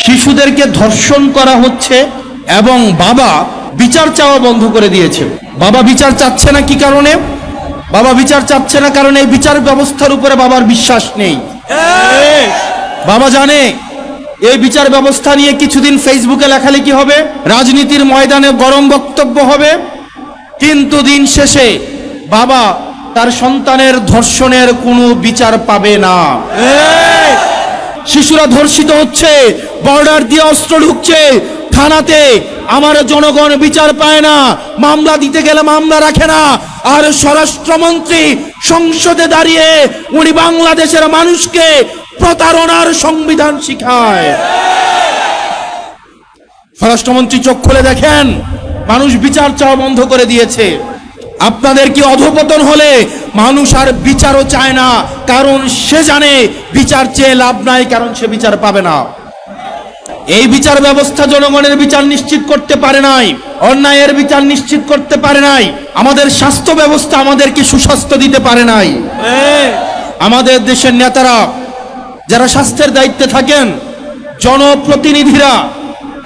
শিশুদেরকে ধর্ষণ করা হচ্ছে এবং বাবা বিচার চাওয়া বন্ধ করে দিয়েছে। বাবা বিচার চাচ্ছে না কি কারণে? বাবা বিচার চাচ্ছে না কারণ এই বিচার ব্যবস্থার উপরে বাবার বিশ্বাস নেই। বাবা জানে এই বিচার ব্যবস্থা নিয়ে কিছুদিন ফেসবুকে লেখালেখি হবে, রাজনীতির ময়দানে গরম বক্তব্য হবে, কিন্তু দিন শেষে বাবা তার সন্তানের ধর্ষণের কোনো বিচার পাবে না। শিশুরা ধর্ষিত হচ্ছে, বর্ডার দিয়ে অস্ত্র ঢুকছে থানাতে, আমার জনগণ বিচার পায় না, মামলা দিতে গেলে মামলা রাখে না, আর স্বরাষ্ট্রমন্ত্রী সংসদে দাঁড়িয়ে উনি বাংলাদেশের মানুষকে প্রতারণার সংবিধান শিখায়। স্বরাষ্ট্রমন্ত্রী চোখ খুলে দেখেন, মানুষ বিচার চাওয়া বন্ধ করে দিয়েছে। আপনাদের কি অধঃপতন হলে মানুষ আর বিচারও চায় না, কারণ সে জানে বিচার চেয়ে লাভ নাই, কারণ সে বিচার পাবে না। এই বিচার ব্যবস্থা জনগণের বিচার নিশ্চিত করতে পারে নাই, অন্যায়ের বিচার নিশ্চিত করতে পারে নাই, আমাদের স্বাস্থ্য ব্যবস্থা আমাদেরকে সুস্বাস্থ্য দিতে পারে নাই। আমাদের দেশের নেতারা যারা স্বাস্থ্যের দায়িত্বে থাকেন, জনপ্রতিনিধিরা,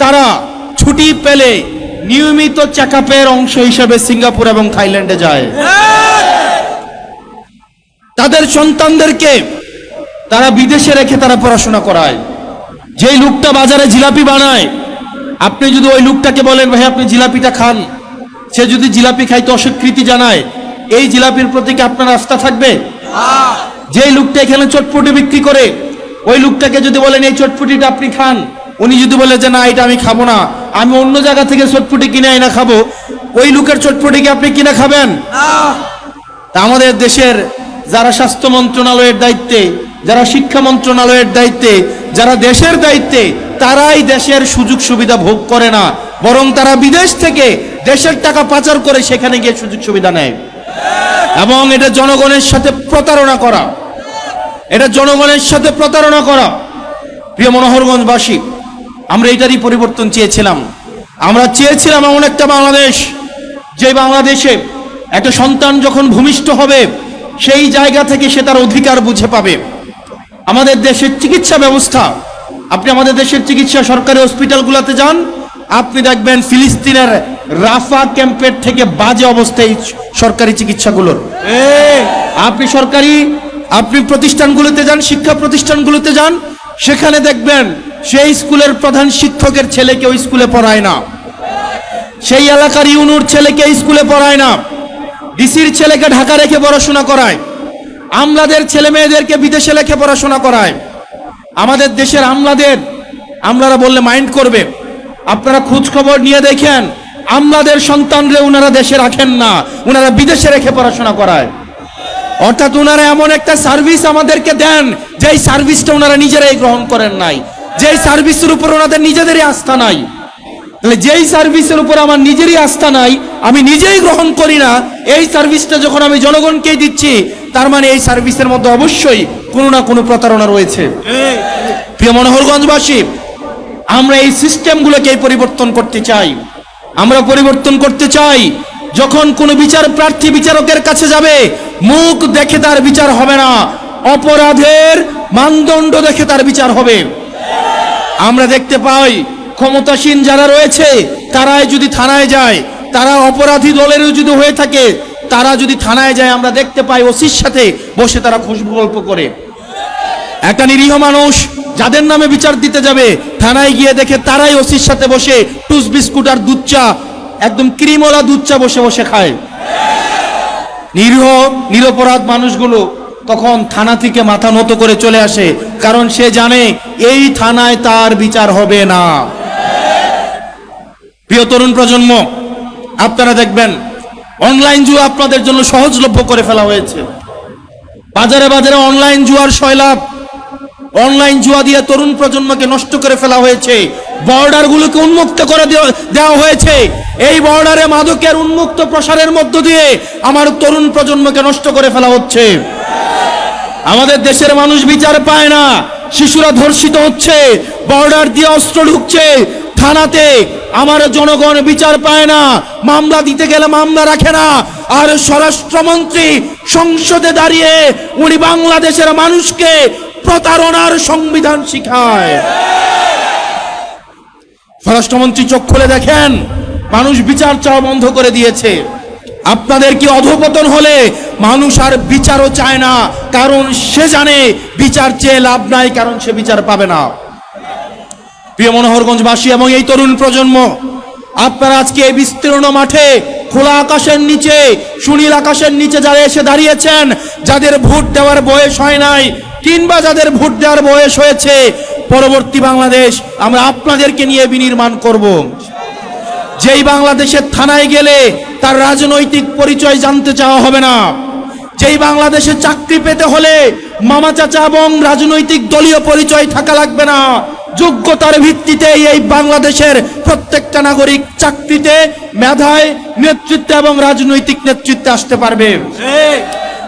তারা ছুটি পেলে নিয়মিত চেকআপের অংশ হিসেবে সিঙ্গাপুর এবং থাইল্যান্ডে যায়। তাদের সন্তানদেরকে তারা বিদেশে রেখে তারা পড়াশোনা করায়। যেই লোকটা বাজারে জিলাপি বানায়, আপনি যদি ওই লোকটাকে বলেন ভাই আপনি জিলাপিটা খান, সে যদি জিলাপি খাইতে অস্বীকৃতি জানায়, এই জিলাপির প্রতি কি আপনার আস্থা থাকবে? যেই লোকটা এখানে চটপটি বিক্রি করে, ওই লোকটাকে যদি বলেন এই চটপটিটা আপনি খান, উনি যদি বলে যে না এটা আমি খাবো না, আমি অন্য জায়গা থেকে চটপটি কিনে আইনা খাবো, ওই লোকের চটপটি কি আপনি কিনে খাবেন? তা আমাদের দেশের যারা স্বাস্থ্য মন্ত্রণালয়ের দায়িত্বে, যারা শিক্ষা মন্ত্রণালয়ের দায়িত্বে, যারা দেশের দায়িত্বে, তারাই দেশের সুযোগ সুবিধা ভোগ করে না, বরং তারা বিদেশ থেকে দেশের টাকা পাচার করে সেখানে গিয়ে সুযোগ সুবিধা নেয়। এবং এটা জনগণের সাথে প্রতারণা করা, এটা জনগণের সাথে প্রতারণা করা। প্রিয় মনোহরগঞ্জবাসী, আমরা এটারই পরিবর্তন চেয়েছিলাম। আমরা চেয়েছিলাম এমন একটা বাংলাদেশ, যে বাংলাদেশে একটা সন্তান যখন ভূমিষ্ঠ হবে সেই জায়গা থেকে সে তার অধিকার বুঝে পাবে। আমাদের দেশের চিকিৎসা ব্যবস্থা, আপনি আমাদের দেশের চিকিৎসা সরকারি হসপিটালগুলোতে যান, আপনি দেখবেন ফিলিস্তিনের রাফা ক্যাম্পের থেকে বাজে অবস্থায় সরকারি চিকিৎসাগুলোর। আপনি প্রতিষ্ঠানগুলোতে যান, শিক্ষা প্রতিষ্ঠানগুলোতে যান, সেখানে দেখবেন সেই স্কুলের প্রধান শিক্ষকের ছেলেকে ওই স্কুলে পড়ায় না, সেই এলাকার ইউনুর ছেলেকে স্কুলে পড়ায় না, ডিসির ছেলেকে ঢাকা রেখে পড়াশোনা করায়, আমলাদের ছেলে মেয়েদেরকে বিদেশে রেখে পড়াশোনা করায়। আমাদের দেশের আমলারা বললে মাইন্ড করবে, আপনারা খোঁজ খবর নিয়ে দেখেন, আমলাদের সন্তানরে উনারা দেশে রাখেন না, উনারা বিদেশে রেখে পড়াশোনা করায়। অর্থাৎ উনারা এমন একটা সার্ভিস আমাদেরকে দেন, যেই সার্ভিসটা উনারা নিজেরাই গ্রহণ করেন নাই, যেই সার্ভিসের উপর ওনাদের নিজেদেরই আস্থা নাই। তাহলে যেই সার্ভিসের উপর আমার নিজেরই আস্থা নাই, আমি নিজেই গ্রহণ করি না, এই সার্ভিসটা যখন আমি জনগণকেই দিচ্ছি, তার মানে এই সার্ভিসের মধ্যে অবশ্যই কোনো না কোনো প্রতারণা রয়েছে। প্রিয় মনোহরগঞ্জবাসী, আমরা এই সিস্টেমগুলোকে পরিবর্তন করতে চাই। আমরা পরিবর্তন করতে চাই, যখন কোনো বিচার প্রার্থী বিচারকের কাছে যাবে, মুখ দেখে তার বিচার হবে না, অপরাধের মানদণ্ড দেখে তার বিচার হবে। আমরা দেখতে পাই ক্ষমতাসীন যারা রয়েছে, তারাই যদি থানায় যায়, তারা অপরাধী দলেরও যদি হয়ে থাকে, তারা যদি থানায় যায়, আমরা দেখতে পাই ওসির সাথে বসে তারা খুশবু গল্প করে। একটা নিরীহ মানুষ যাদের নামে বিচার দিতে যাবে, থানায় গিয়ে দেখে তারাই ওসির সাথে বসে টুস বিস্কুট আর দুধ চা, একদম ক্রিমওয়ালা দুধ চা বসে বসে খায়। নিরপরাধ মানুষগুলো তখন থানা থেকে মাথা নত করে চলে আসে, কারণ সে জানে এই থানায় তার বিচার হবে না। প্রিয় তরুণ প্রজন্ম, আপনারা দেখবেন অনলাইন জুয়া আপনাদের জন্য সহজলভ্য করে ফেলা হয়েছে। বাজারে বাজারে অনলাইন জুয়ার সয়লাভ, অনলাইন জুয়া দিয়ে তরুণ প্রজন্মকে নষ্ট করে ফেলা হয়েছে। বর্ডারগুলোকে উন্মুক্ত করে দেওয়া হয়েছে। এই বর্ডারে মাদকের উন্মুক্ত প্রসারের মধ্য দিয়ে আমার তরুণ প্রজন্মকে নষ্ট করে ফেলা হচ্ছে। আমাদের দেশের মানুষ বিচার পায় না, শিশুরা ধর্ষিত হচ্ছে, বর্ডার দিয়ে অস্ত্র ঢুকছে থানাতে, আমার জনগণ বিচার পায় না, মামলা দিতে গেলে মামলা রাখে না, আর স্বরাষ্ট্রমন্ত্রী সংসদে দাঁড়িয়ে উনি বাংলাদেশের মানুষকে প্রতারণার সংবিধান শিখায়। স্বরাষ্ট্রমন্ত্রী চোখ খুলে দেখেন, মানুষ বিচার চাওয়া বন্ধ করে দিয়েছে। আপনাদের কি অধঃপতন হলে মানুষ আর বিচারও চায় না, কারণ সে জানে বিচার চেয়ে লাভ নাই, কারণ সে বিচার পাবে না। প্রিয় মনোহরগঞ্জবাসী এবং এই তরুণ প্রজন্ম, আপনারা আজকে এই বিস্তীর্ণ মাঠে খোলা আকাশের নিচে, সুনীল আকাশের নিচে যারা এসে দাঁড়িয়েছেন, যাদের ভোট দেওয়ার বয়স হয় নাই কিংবা যাদের ভোট দেওয়ার বয়স হয়েছে, পরবর্তী বাংলাদেশ আমরা আপনাদেরকে নিয়ে বিনির্মাণ করব। যেই বাংলাদেশের থানায় গেলে তার রাজনৈতিক পরিচয় জানতে চাওয়া হবে না, যেই বাংলাদেশে চাকরি পেতে হলে মামা চাচা এবং রাজনৈতিক দলীয় পরিচয় থাকা লাগবে না, যোগ্যতার ভিত্তিতে এই বাংলাদেশের প্রত্যেকটা নাগরিক চাকরিতে, মেধায়, নেতৃত্বে এবং রাজনৈতিক নেতৃত্বে আসতে পারবে।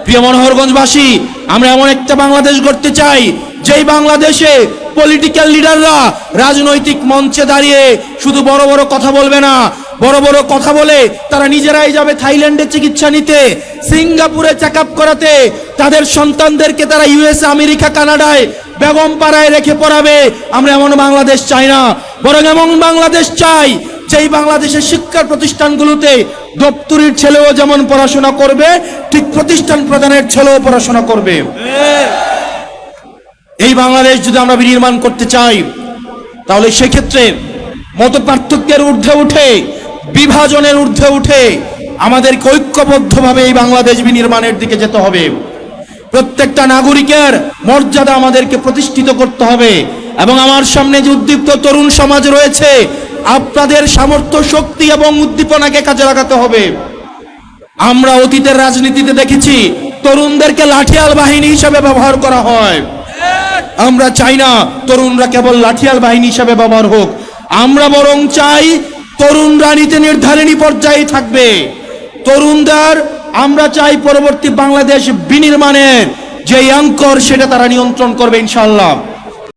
প্রিয় মনোহরগঞ্জবাসী, আমরা এমন একটা বাংলাদেশ গড়তে চাই যেই বাংলাদেশে পলিটিক্যাল লিডাররা রাজনৈতিক মঞ্চে দাঁড়িয়ে শুধু বড় বড় কথা বলবে না, বড় বড় কথা বলে তারা নিজেরাই যাবে থাইল্যান্ডে চিকিৎসা নিতে, সিঙ্গাপুরে চেক আপ করাতে, তাদের সন্তানদেরকে তারা ইউএসএ, আমেরিকা, কানাডায় বেগম পাড়ায় রেখে পড়াবে। আমরা এমন বাংলাদেশ চাই না, বরং এমন বাংলাদেশ চাই যেই বাংলাদেশের শিক্ষা প্রতিষ্ঠানগুলোতে দপ্তরির ছেলেও যেমন পড়াশোনা করবে, ঠিক প্রতিষ্ঠান প্রধানের ছেলেও পড়াশোনা করবে। এই বাংলাদেশ যদি আমরা বিনির্মাণ করতে চাই, তাহলে সেক্ষেত্রে মত পার্থক্যের ঊর্ধ্বে উঠে, বিভাজনের ঊর্ধ্বে উঠে আমাদেরকে ঐক্যবদ্ধভাবে এই বাংলাদেশ বিনির্মাণের দিকে যেতে হবে। প্রত্যেকটা নাগরিকের মর্যাদা আমাদেরকে প্রতিষ্ঠিত করতে হবে। এবং আমার সামনে যে উদ্দীপ্ত তরুণ সমাজ রয়েছে, আপনাদের সামর্থ্য, শক্তি এবং উদ্দীপনাকে কাজে লাগাতে হবে। আমরা অতীতের রাজনীতিতে দেখেছি তরুণদেরকে লাঠিয়াল বাহিনী হিসেবে ব্যবহার করা হয়। আমরা চাই না তরুণরা কেবল লাঠিয়াল বাহিনী হিসেবে ব্যবহার হোক, আমরা বরং চাই তরুণরা নীতি নির্ধারণী পর্যায়ে থাকবে। তরুণদের আমরা চাই পরবর্তী বাংলাদেশ বিনির্মাণের যে অঙ্কর, সেটা তারা নিয়ন্ত্রণ করবে ইনশাআল্লাহ।